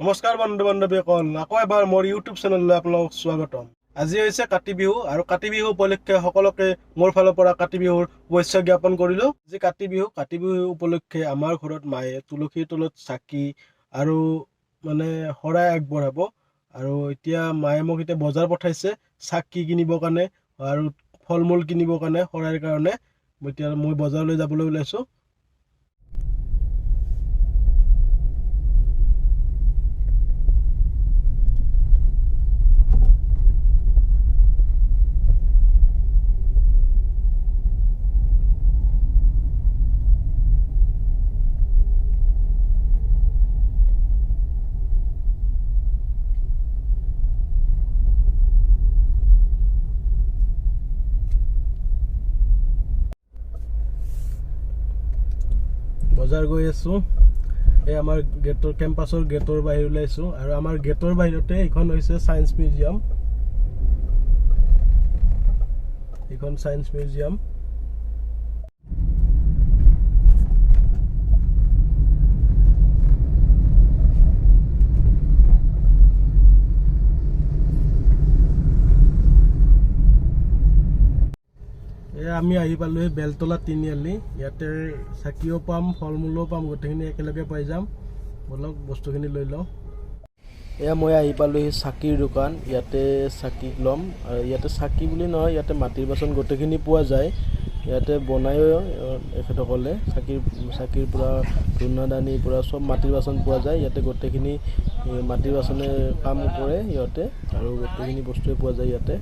নমস্কাৰ বন্ধু বান্ধৱীসকল, আকৌ এবাৰ মোৰ ইউটিউব চেনেললৈ আপোনালোকক স্বাগতম। আজি হৈছে কাতি বিহু আৰু কাতি বিহু উপলক্ষে সকলোকে মোৰ ফালৰ পৰা কাতি বিহুৰ শুভেচ্ছা জ্ঞাপন কৰিলোঁ। আজি কাতি বিহু উপলক্ষে আমাৰ ঘৰত মায়ে তুলসীৰ তলত চাকি আৰু শৰাই আগবঢ়াব। আৰু এতিয়া মায়ে মোক বজাৰ পঠাইছে চাকি কিনিবৰ কাৰণে আৰু ফল মূল কিনিবৰ কাৰণে শৰাইৰ কাৰণে। এতিয়া মই বজাৰলৈ যাবলৈ ওলাইছোঁ। বজাৰ গৈ আছোঁ। এই আমাৰ কেম্পাছৰ গেটৰ বাহিৰ ওলাইছোঁ আৰু আমাৰ গেটৰ বাহিৰতে এইখন হৈছে ছায়েন্স মিউজিয়াম। এইখন ছায়েন্স মিউজিয়াম। আমি আহি পালোঁ বেলতলা তিনিআলি। ইয়াতে চাকিও পাম, ফল মূলো পাম, গোটেইখিনি একেলগে পাই যাম। বলক বস্তুখিনি লৈ লওঁ। এয়া মই আহি পালোঁ চাকিৰ দোকান। ইয়াতে চাকি ল'ম আৰু ইয়াতে চাকি বুলি নহয়, ইয়াতে মাটিৰ বাচন গোটেইখিনি পোৱা যায়। ইয়াতে বনায়ো এখেতসকলে চাকিৰ পৰা ধূনাদানিৰ পৰা চব মাটিৰ বাচন পোৱা যায়। ইয়াতে গোটেইখিনি মাটিৰ বাচনে কাম কৰে সিহঁতে আৰু গোটেইখিনি বস্তুৱে পোৱা যায় ইয়াতে।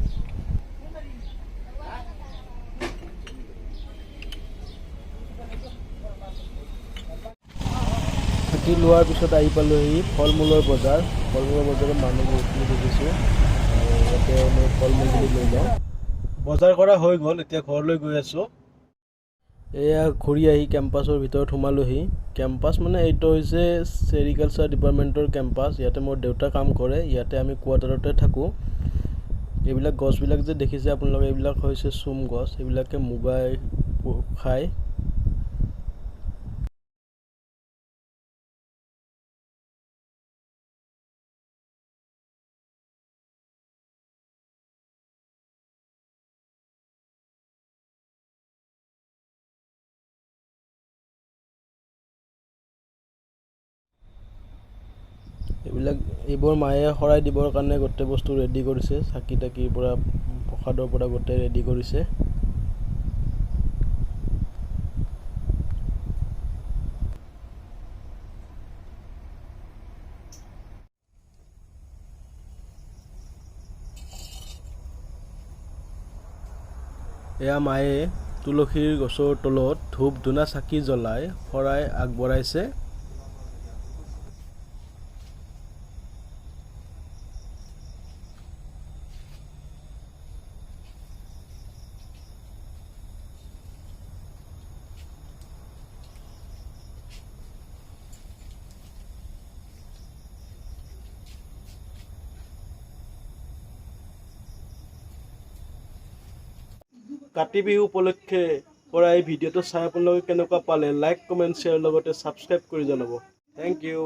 চাকি লোৱাৰ পিছত আহি পালোঁহি ফল মূলৰ বজাৰ। ফল মূলৰ বজাৰত মানুহ বহুতখিনি দেখিছোঁ। ইয়াতে মই ফল মূলখিনি লৈ যাওঁ। বজাৰ কৰা হৈ গ'ল, এতিয়া ঘৰলৈ গৈ আছোঁ। এয়া ঘূৰি আহি কেম্পাছৰ ভিতৰত সোমালোহি। কেম্পাছ এইটো হৈছে ছেৰিকালচাৰ ডিপাৰ্টমেণ্টৰ কেম্পাছ। ইয়াতে মোৰ দেউতা কাম কৰে। ইয়াতে আমি কোৱাৰ্টাৰতে থাকোঁ। এইবিলাক গছবিলাক যে দেখিছে আপোনালোকে, এইবিলাক হৈছে চোম গছ। এইবিলাকে মুগাই খায়। এইবোৰ মায়ে শৰাই দিবৰ কাৰণে গোটেই বস্তু ৰেডি কৰিছে। চাকি তাকিৰ পৰা প্ৰসাদৰ পৰা গোটেই ৰেডি কৰিছে। এয়া মায়ে তুলসীৰ গছৰ তলত ধূপ ধূনা চাকি জ্বলাই শৰাই আগবঢ়াইছে। কাতি বিহু উপলক্ষে কৰা এই ভিডিঅ'টো চাই আপোনালোকে কেনেকুৱা পালে লাইক কমেণ্ট শ্বেয়াৰ লগতে ছাবস্ক্ৰাইব কৰি জনাব। Thank U.